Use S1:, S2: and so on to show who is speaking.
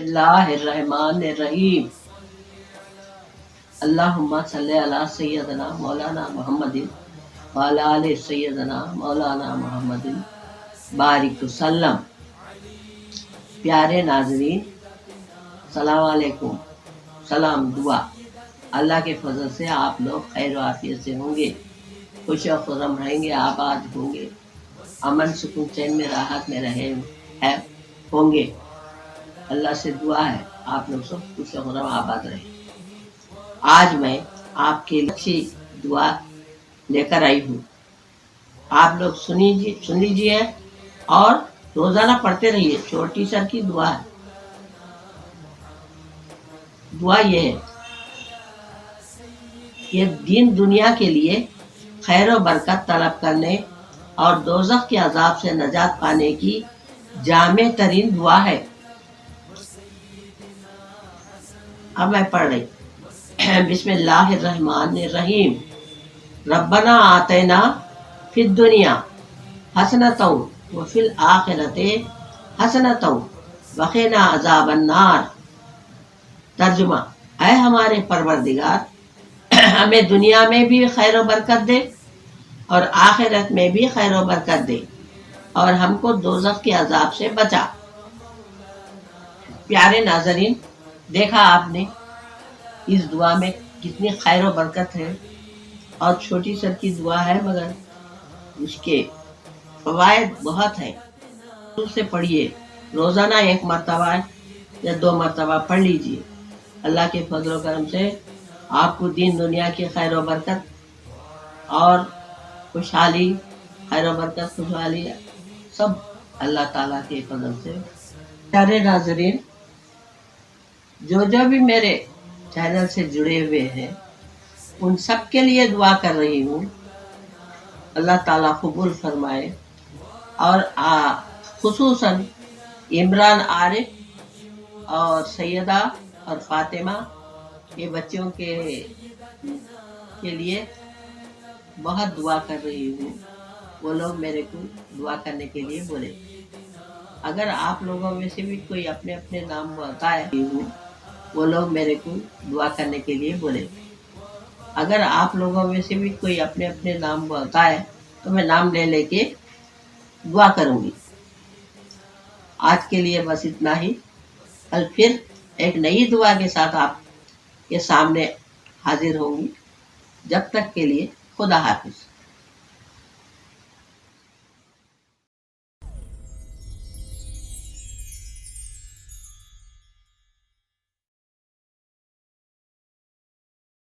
S1: اللہ الرحمن الرحیم اللہم صلی علی سیدنا مولانا محمد وعلی آل سیدنا مولانا محمد بارک وسلم۔ پیارے ناظرین، السلام علیکم۔ سلام دعا، اللہ کے فضل سے آپ لوگ خیر و عافیت سے ہوں گے، خوش و خرم رہیں گے، آباد ہوں گے، امن سکون چین میں راحت میں ہوں گے۔ اللہ سے دعا ہے آپ لوگ سب خوش و خرم آباد رہیں۔ آج میں آپ کے لیے اچھی دعا لے کر آئی ہوں، آپ لوگ سن لیجیے اور روزانہ پڑھتے رہیے۔ چھوٹی سر کی دعا ہے۔ دعا یہ ہے کہ دین دنیا کے لیے خیر و برکت طلب کرنے اور دوزخ کے عذاب سے نجات پانے کی جامع ترین دعا ہے۔ اب میں پڑھ رہی۔ بسم اللہ الرحمن الرحیم۔ ربنا آتینا فی الدنیا حسنۃ وفی الآخرۃ حسنۃ وقنا عذاب النار۔ ترجمہ: اے ہمارے پروردگار، ہمیں دنیا میں بھی خیر و برکت دے اور آخرت میں بھی خیر و برکت دے اور ہم کو دوزخ کے عذاب سے بچا۔ پیارے ناظرین، دیکھا آپ نے اس دعا میں کتنی خیر و برکت ہے، اور چھوٹی سر کی دعا ہے مگر اس کے فوائد بہت ہیں۔ سے پڑھیے، روزانہ 1 مرتبہ یا 2 مرتبہ پڑھ لیجیے۔ اللہ کے فضل و کرم سے آپ کو دین دنیا کی خیر و برکت اور خوشحالی، خیر و برکت خوشحالی سب اللہ تعالیٰ کے فضل سے۔ پیارے ناظرین، جو بھی میرے چینل سے جڑے ہوئے ہیں ان سب کے لیے دعا کر رہی ہوں، اللہ تعالیٰ قبول فرمائے، اور خصوصاً عمران عارف اور سیدہ اور فاطمہ کے بچوں کے لیے بہت دعا کر رہی ہوں۔ وہ لوگ میرے کو دعا کرنے کے لیے بولے۔ اگر آپ لوگوں میں سے بھی کوئی اپنے اپنے نام بتائے، وہ لوگ میرے کو دعا کرنے کے لیے بولے۔ اگر آپ لوگوں میں سے بھی کوئی اپنے اپنے نام بتائے تو میں نام لے کے دعا کروں گی۔ آج کے لیے بس اتنا ہی۔ کل پھر ایک نئی دعا کے ساتھ آپ کے سامنے حاضر ہوں گی۔ جب تک کے لیے خدا حافظ۔